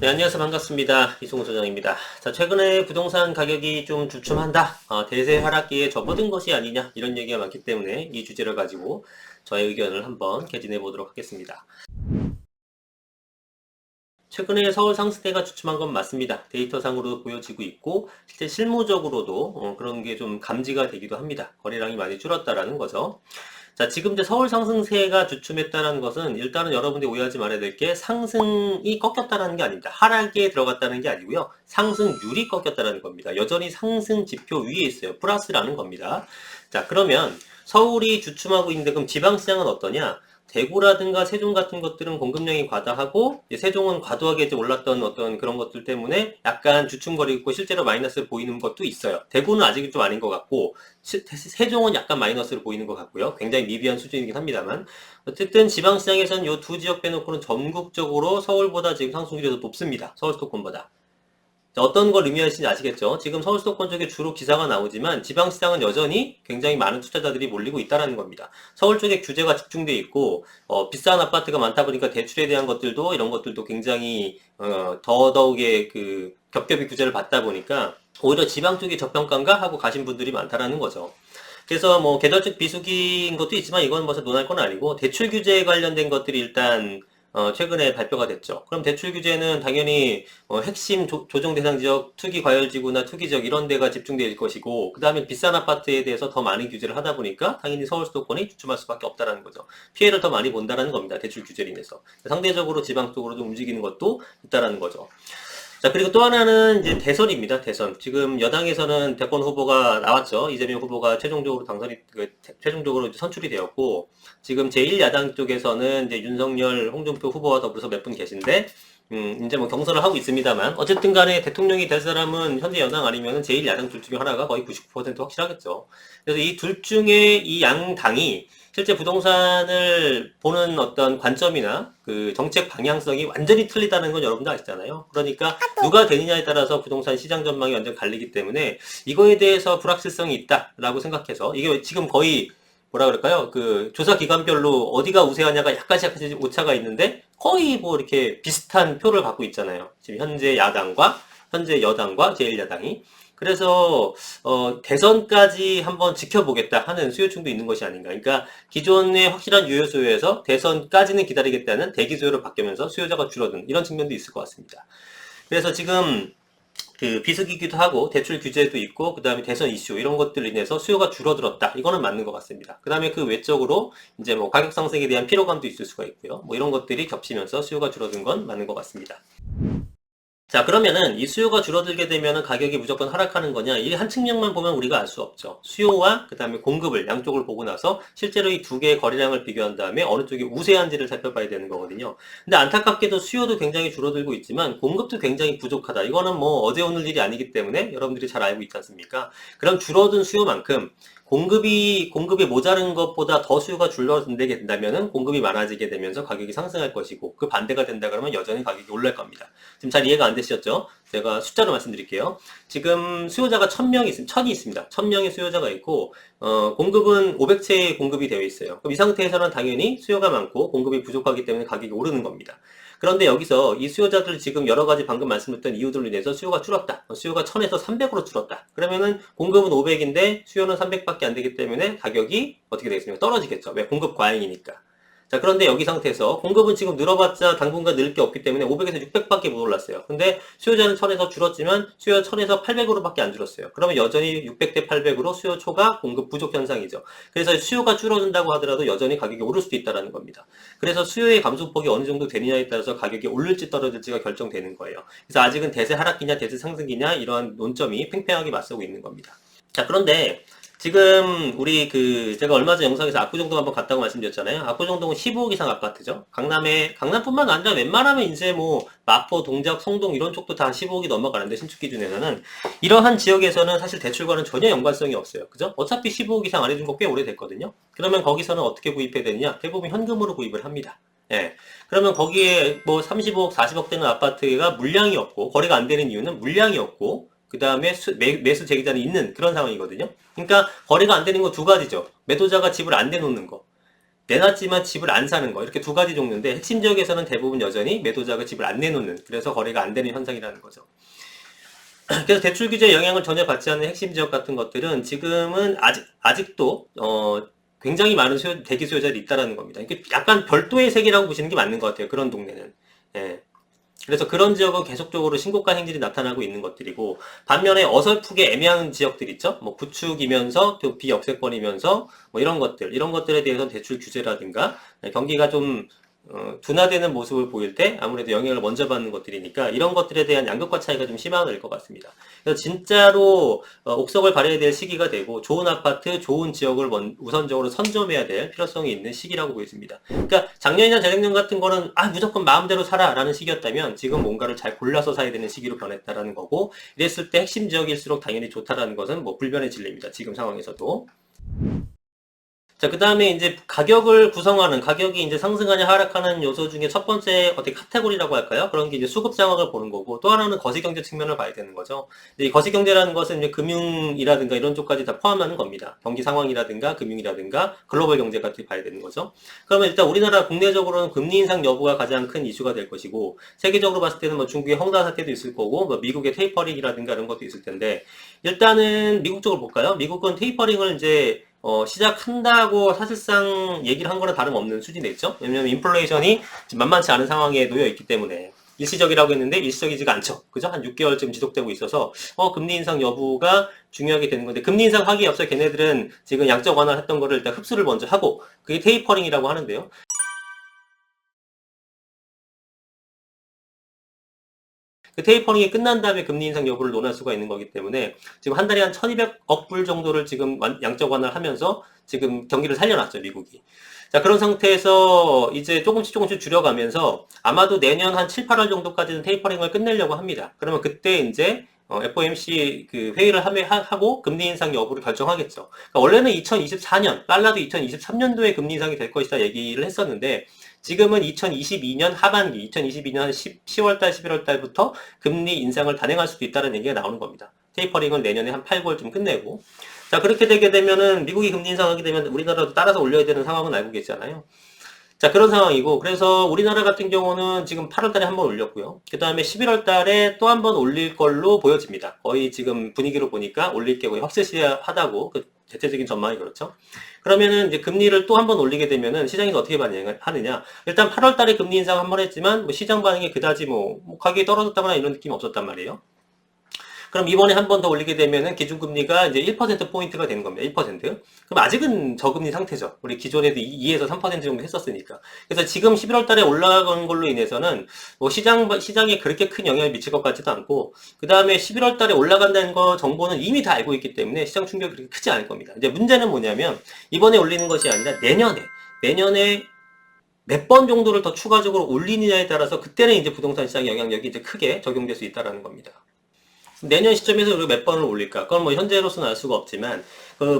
네, 안녕하세요. 반갑습니다. 이승우 소장입니다. 자, 최근에 부동산 가격이 좀 주춤한다. 대세 하락기에 접어든 것이 아니냐. 이런 얘기가 많기 때문에 이 주제를 가지고 저의 의견을 한번 개진해 보도록 하겠습니다. 최근에 서울 상승세가 주춤한 건 맞습니다. 데이터상으로 보여지고 있고, 실제 실무적으로도 그런 게 좀 감지가 되기도 합니다. 거래량이 많이 줄었다라는 거죠. 자, 지금 이제 서울 상승세가 주춤했다는 것은 일단은 여러분들이 오해하지 말아야 될 게 상승이 꺾였다는 게 아닙니다. 하락에 들어갔다는 게 아니고요. 상승률이 꺾였다는 겁니다. 여전히 상승 지표 위에 있어요. 플러스라는 겁니다. 자, 그러면 서울이 주춤하고 있는데 그럼 지방시장은 어떠냐? 대구라든가 세종 같은 것들은 공급량이 과다하고 세종은 과도하게 이제 올랐던 어떤 그런 것들 때문에 약간 주춤거리고 있고 실제로 마이너스를 보이는 것도 있어요. 대구는 아직은 좀 아닌 것 같고 세종은 약간 마이너스를 보이는 것 같고요. 굉장히 미비한 수준이긴 합니다만 어쨌든 지방시장에서는 이 두 지역 빼놓고는 전국적으로 서울보다 지금 상승률이 더 높습니다. 서울 수도권보다. 어떤 걸 의미하시는지 아시겠죠? 지금 서울 수도권 쪽에 주로 기사가 나오지만 지방시장은 여전히 굉장히 많은 투자자들이 몰리고 있다는 겁니다. 서울 쪽에 규제가 집중돼 있고 비싼 아파트가 많다 보니까 대출에 대한 것들도 이런 것들도 굉장히 더더욱의 그 겹겹이 규제를 받다 보니까 오히려 지방 쪽이 저평가인가 하고 가신 분들이 많다라는 거죠. 그래서 뭐 계절적 비수기인 것도 있지만 이건 뭐 논할 건 아니고 대출 규제에 관련된 것들이 일단 최근에 발표가 됐죠. 그럼 대출 규제는 당연히 핵심 조정 대상 지역, 투기 과열지구나 투기 지역 이런 데가 집중될 것이고 그 다음에 비싼 아파트에 대해서 더 많은 규제를 하다 보니까 당연히 서울 수도권이 주춤할 수밖에 없다는 거죠. 피해를 더 많이 본다는 겁니다. 대출 규제로 인해서. 상대적으로 지방 쪽으로 좀 움직이는 것도 있다는 거죠. 자, 그리고 또 하나는 이제 대선입니다. 대선. 지금 여당에서는 대권 후보가 나왔죠. 이재명 후보가 최종적으로 최종적으로 선출이 되었고, 지금 제1야당 쪽에서는 이제 윤석열, 홍준표 후보와 더불어서 몇 분 계신데, 이제 뭐 경선을 하고 있습니다만, 어쨌든 간에 대통령이 될 사람은 현재 여당 아니면 제1야당 둘 중에 하나가 거의 99% 확실하겠죠. 그래서 이 둘 중에 이 양 당이 실제 부동산을 보는 어떤 관점이나 그 정책 방향성이 완전히 틀리다는 건 여러분도 아시잖아요. 그러니까 누가 되느냐에 따라서 부동산 시장 전망이 완전 갈리기 때문에 이거에 대해서 불확실성이 있다라고 생각해서 이게 지금 거의 뭐라 그럴까요? 그 조사 기관별로 어디가 우세하냐가 약간씩 오차가 있는데 거의 뭐 이렇게 비슷한 표를 갖고 있잖아요. 지금 현재 여당과 제1야당이. 그래서 대선까지 한번 지켜보겠다 하는 수요층도 있는 것이 아닌가. 그러니까 기존의 확실한 유효 수요에서 대선까지는 기다리겠다는 대기 수요로 바뀌면서 수요자가 줄어든 이런 측면도 있을 것 같습니다. 그래서 지금 그 비수기기도 하고 대출 규제도 있고 그 다음에 대선 이슈 이런 것들로 인해서 수요가 줄어들었다. 이거는 맞는 것 같습니다. 그 다음에 그 외적으로 이제 뭐 가격 상승에 대한 피로감도 있을 수가 있고요. 뭐 이런 것들이 겹치면서 수요가 줄어든 건 맞는 것 같습니다. 자, 그러면은 이 수요가 줄어들게 되면은 가격이 무조건 하락하는 거냐? 이 한 측면만 보면 우리가 알 수 없죠. 수요와 그 다음에 공급을 양쪽을 보고 나서 실제로 이 두 개의 거래량을 비교한 다음에 어느 쪽이 우세한지를 살펴봐야 되는 거거든요. 근데 안타깝게도 수요도 굉장히 줄어들고 있지만 공급도 굉장히 부족하다. 이거는 뭐 어제 오늘 일이 아니기 때문에 여러분들이 잘 알고 있지 않습니까? 그럼 줄어든 수요만큼 공급이 모자른 것보다 더 수요가 줄어들게 된다면은 공급이 많아지게 되면서 가격이 상승할 것이고 그 반대가 된다 그러면 여전히 가격이 올라갈 겁니다. 지금 잘 이해가 안 되시죠? 제가 숫자로 말씀드릴게요. 지금 수요자가 1000이 있습니다. 1000명의 수요자가 있고 공급은 500채의 공급이 되어 있어요. 그럼 이 상태에서는 당연히 수요가 많고 공급이 부족하기 때문에 가격이 오르는 겁니다. 그런데 여기서 이 수요자들 지금 여러 가지 방금 말씀드렸던 이유들로 인해서 수요가 줄었다. 수요가 1000에서 300으로 줄었다. 그러면은 공급은 500인데 수요는 300밖에 안 되기 때문에 가격이 어떻게 되겠습니까? 떨어지겠죠. 왜? 공급 과잉이니까. 자, 그런데 여기 상태에서 공급은 지금 늘어봤자 당분간 늘 게 없기 때문에 500에서 600밖에 못 올랐어요. 근데 수요자는 1000에서 줄었지만 수요 1000에서 800으로밖에 안 줄었어요. 그러면 여전히 600대 800으로 수요 초과 공급 부족 현상이죠. 그래서 수요가 줄어든다고 하더라도 여전히 가격이 오를 수도 있다는 겁니다. 그래서 수요의 감소폭이 어느 정도 되느냐에 따라서 가격이 오를지 떨어질지가 결정되는 거예요. 그래서 아직은 대세 하락기냐 대세 상승기냐 이러한 논점이 팽팽하게 맞서고 있는 겁니다. 자, 그런데 지금 우리 제가 얼마 전 영상에서 압구정동 한번 갔다고 말씀드렸잖아요. 압구정동은 15억 이상 아파트죠. 강남뿐만 아니라 웬만하면 이제 뭐 마포, 동작, 성동 이런 쪽도 다 15억이 넘어가는데 신축 기준에서는 이러한 지역에서는 사실 대출과는 전혀 연관성이 없어요. 그죠? 어차피 15억 이상 안 해준 거 꽤 오래됐거든요. 그러면 거기서는 어떻게 구입해야 되느냐? 대부분 현금으로 구입을 합니다. 예. 그러면 거기에 뭐 35억, 40억 되는 아파트가 물량이 없고 거래가 안 되는 이유는 물량이 없고 그 다음에 매수 재개자는 있는 그런 상황이거든요. 그러니까 거래가 안 되는 거 두 가지죠. 매도자가 집을 안 내놓는 거. 내놨지만 집을 안 사는 거, 이렇게 두 가지 종류인데 핵심 지역에서는 대부분 여전히 매도자가 집을 안 내놓는, 그래서 거래가 안 되는 현상이라는 거죠. 그래서 대출 규제의 영향을 전혀 받지 않는 핵심 지역 같은 것들은 지금은 아직도 굉장히 많은 대기 수요자들이 있다라는 겁니다. 이게 약간 별도의 세계라고 보시는 게 맞는 것 같아요. 그런 동네는. 예. 그래서 그런 지역은 계속적으로 신고가 행진이 나타나고 있는 것들이고, 반면에 어설프게 애매한 지역들 있죠? 뭐 구축이면서 또 비역세권이면서 뭐 이런 것들에 대해서 대출 규제라든가 경기가 좀 둔화되는 모습을 보일 때 아무래도 영향을 먼저 받는 것들이니까 이런 것들에 대한 양극화 차이가 좀 심화될 것 같습니다. 그래서 진짜로 옥석을 발휘해야 될 시기가 되고, 좋은 아파트, 좋은 지역을 우선적으로 선점해야 될 필요성이 있는 시기라고 보여집니다. 그러니까 작년이나 재작년 같은 거는 무조건 마음대로 사라 라는 시기였다면 지금 뭔가를 잘 골라서 사야 되는 시기로 변했다라는 거고, 이랬을 때 핵심 지역일수록 당연히 좋다라는 것은 뭐 불변의 진리입니다. 지금 상황에서도. 자, 그 다음에 이제 가격이 이제 상승하냐 하락하는 요소 중에 첫 번째 어떻게 카테고리라고 할까요? 그런 게 이제 수급 장악을 보는 거고, 또 하나는 거시경제 측면을 봐야 되는 거죠. 이 거시경제라는 것은 이제 금융이라든가 이런 쪽까지 다 포함하는 겁니다. 경기 상황이라든가 금융이라든가 글로벌 경제까지 봐야 되는 거죠. 그러면 일단 우리나라 국내적으로는 금리 인상 여부가 가장 큰 이슈가 될 것이고, 세계적으로 봤을 때는 뭐 중국의 헝다 사태도 있을 거고, 뭐 미국의 테이퍼링이라든가 이런 것도 있을 텐데, 일단은 미국 쪽을 볼까요? 미국은 테이퍼링을 이제 시작한다고 사실상 얘기를 한 거랑 다름없는 수준에 있죠. 왜냐면 인플레이션이 지금 만만치 않은 상황에 놓여 있기 때문에 일시적이라고 했는데 일시적이지가 않죠. 그죠? 한 6개월쯤 지속되고 있어서 금리 인상 여부가 중요하게 되는 건데, 금리 인상 하기에 앞서 걔네들은 지금 양적 완화했던 거를 일단 흡수를 먼저 하고, 그게 테이퍼링이라고 하는데요. 그 테이퍼링이 끝난 다음에 금리 인상 여부를 논할 수가 있는 거기 때문에 지금 한 달에 한 1200억 불 정도를 지금 양적 완화를 하면서 지금 경기를 살려놨죠, 미국이. 자, 그런 상태에서 이제 조금씩 줄여가면서 아마도 내년 한 7, 8월 정도까지는 테이퍼링을 끝내려고 합니다. 그러면 그때 이제 FOMC 그 회의를 하고 금리 인상 여부를 결정하겠죠. 그러니까 원래는 2024년, 달러도 2023년도에 금리 인상이 될 것이다 얘기를 했었는데, 지금은 2022년 하반기, 2022년 10월달, 11월달부터 금리 인상을 단행할 수도 있다는 얘기가 나오는 겁니다. 테이퍼링을 내년에 한 8, 9월쯤 끝내고. 자, 그렇게 되게 되면은 미국이 금리 인상하게 되면 우리나라도 따라서 올려야 되는 상황은 알고 계시잖아요. 자, 그런 상황이고, 그래서 우리나라 같은 경우는 지금 8월 달에 한 번 올렸고요. 그 다음에 11월 달에 또 한 번 올릴 걸로 보여집니다. 거의 지금 분위기로 보니까 올릴 게 거의 확실시하다고, 그 대체적인 전망이 그렇죠. 그러면은 이제 금리를 또 한 번 올리게 되면은 시장에서 어떻게 반응하느냐. 일단 8월 달에 금리 인상 한 번 했지만, 뭐 시장 반응이 그다지 가격이 떨어졌다거나 이런 느낌이 없었단 말이에요. 그럼 이번에 한 번 더 올리게 되면은 기준금리가 이제 1%포인트가 되는 겁니다. 1%. 그럼 아직은 저금리 상태죠. 우리 기존에도 2에서 3% 정도 했었으니까. 그래서 지금 11월 달에 올라간 걸로 인해서는 뭐 시장에 그렇게 큰 영향을 미칠 것 같지도 않고, 그 다음에 11월 달에 올라간다는 거 정보는 이미 다 알고 있기 때문에 시장 충격이 그렇게 크지 않을 겁니다. 이제 문제는 뭐냐면, 이번에 올리는 것이 아니라 내년에 몇 번 정도를 더 추가적으로 올리느냐에 따라서 그때는 이제 부동산 시장 영향력이 이제 크게 적용될 수 있다는 겁니다. 내년 시점에서 우리가 몇 번을 올릴까? 그건 뭐 현재로서는 알 수가 없지만,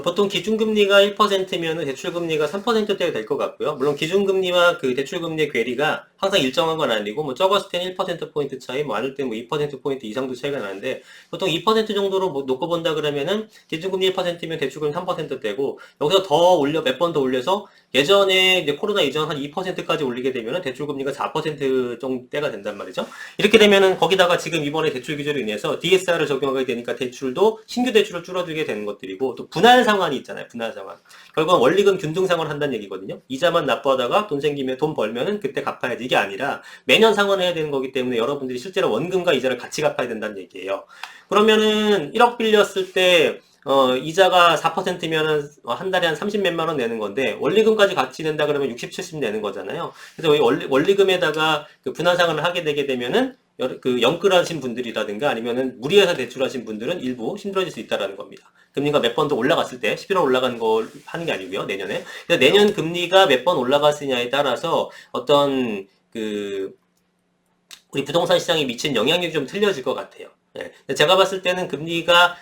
보통 기준금리가 1%면은 대출금리가 3%대가 될 것 같고요. 물론 기준금리와 그 대출금리의 괴리가 항상 일정한 건 아니고, 뭐 적었을 때는 1%포인트 차이, 뭐 많을 때는 뭐 2%포인트 이상도 차이가 나는데, 보통 2% 정도로 놓고 본다 그러면은 기준금리 1%면 대출금리 3%대고, 여기서 몇 번 더 올려서 예전에 이제 코로나 이전 한 2%까지 올리게 되면은 대출금리가 4% 정도대가 된단 말이죠. 이렇게 되면은 거기다가 지금 이번에 대출 규제로 인해서 DSR을 적용하게 되니까 신규 대출을 줄어들게 되는 것들이고, 또 분할 상환이 있잖아요. 분할 상환. 결국은 원리금 균등 상환을 한다는 얘기거든요. 이자만 납부하다가 돈 생기면 돈 벌면은 그때 갚아야지. 이게 아니라 매년 상환해야 되는 거기 때문에 여러분들이 실제로 원금과 이자를 같이 갚아야 된다는 얘기예요. 그러면은 1억 빌렸을 때 이자가 4%면은 한 달에 한 30 몇만 원 내는 건데, 원리금까지 같이 낸다 그러면 60, 70 내는 거잖아요. 그래서 원리금에다가 그 분할상환을 하게 되게 되면은 그 영끌하신 분들이라든가 아니면은 무리해서 대출하신 분들은 일부 힘들어질 수 있다라는 겁니다. 금리가 몇 번 더 올라갔을 때, 11월 올라간 걸 하는 게 아니고요, 내년에. 그래서 내년 금리가 몇 번 올라갔느냐에 따라서 어떤 우리 부동산 시장에 미친 영향력이 좀 틀려질 것 같아요. 예. 제가 봤을 때는 금리가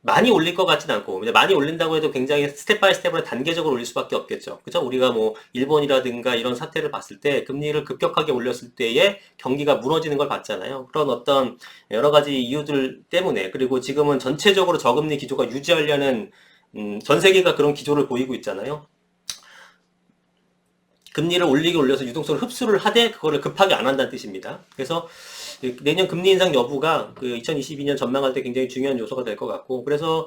많이 올릴 것 같진 않고, 많이 올린다고 해도 굉장히 스텝 바이 스텝으로 단계적으로 올릴 수밖에 없겠죠. 그죠? 우리가 뭐 일본이라든가 이런 사태를 봤을 때 금리를 급격하게 올렸을 때에 경기가 무너지는 걸 봤잖아요. 그런 어떤 여러 가지 이유들 때문에, 그리고 지금은 전체적으로 저금리 기조가 유지하려는 전 세계가 그런 기조를 보이고 있잖아요. 금리를 올리게 올려서 유동성을 흡수를 하되 그거를 급하게 안 한다는 뜻입니다. 그래서 내년 금리 인상 여부가 그 2022년 전망할 때 굉장히 중요한 요소가 될 것 같고, 그래서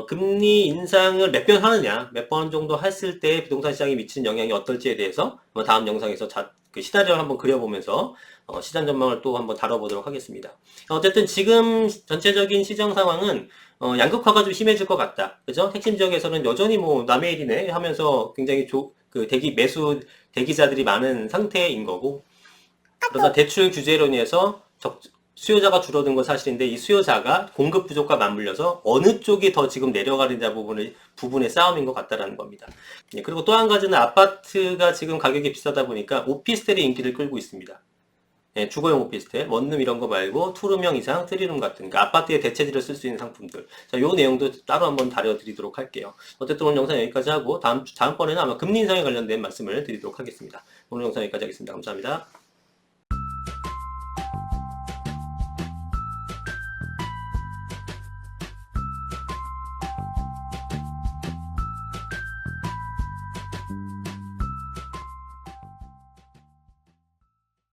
금리 인상을 몇 번 하느냐, 몇 번 정도 했을 때 부동산 시장에 미치는 영향이 어떨지에 대해서 다음 영상에서 그 시나리오를 한번 그려보면서 시장 전망을 또 한번 다뤄보도록 하겠습니다. 어쨌든 지금 전체적인 시장 상황은 양극화가 좀 심해질 것 같다. 그죠? 핵심 지역에서는 여전히 뭐 남의 일이네 하면서 굉장히 그 매수 대기자들이 많은 상태인 거고, 그러나 대출 규제로 인해서 수요자가 줄어든 건 사실인데 이 수요자가 공급 부족과 맞물려서 어느 쪽이 더 지금 내려가느냐 부분의 싸움인 것 같다라는 겁니다. 그리고 또 한 가지는 아파트가 지금 가격이 비싸다 보니까 오피스텔이 인기를 끌고 있습니다. 주거용 오피스텔, 원룸 이런 거 말고 투룸형 이상, 쓰리룸 같은, 그러니까 아파트의 대체지를 쓸 수 있는 상품들. 자, 요 내용도 따로 한번 다뤄드리도록 할게요. 어쨌든 오늘 영상 여기까지 하고 다음번에는 아마 금리 인상에 관련된 말씀을 드리도록 하겠습니다. 오늘 영상 여기까지 하겠습니다. 감사합니다.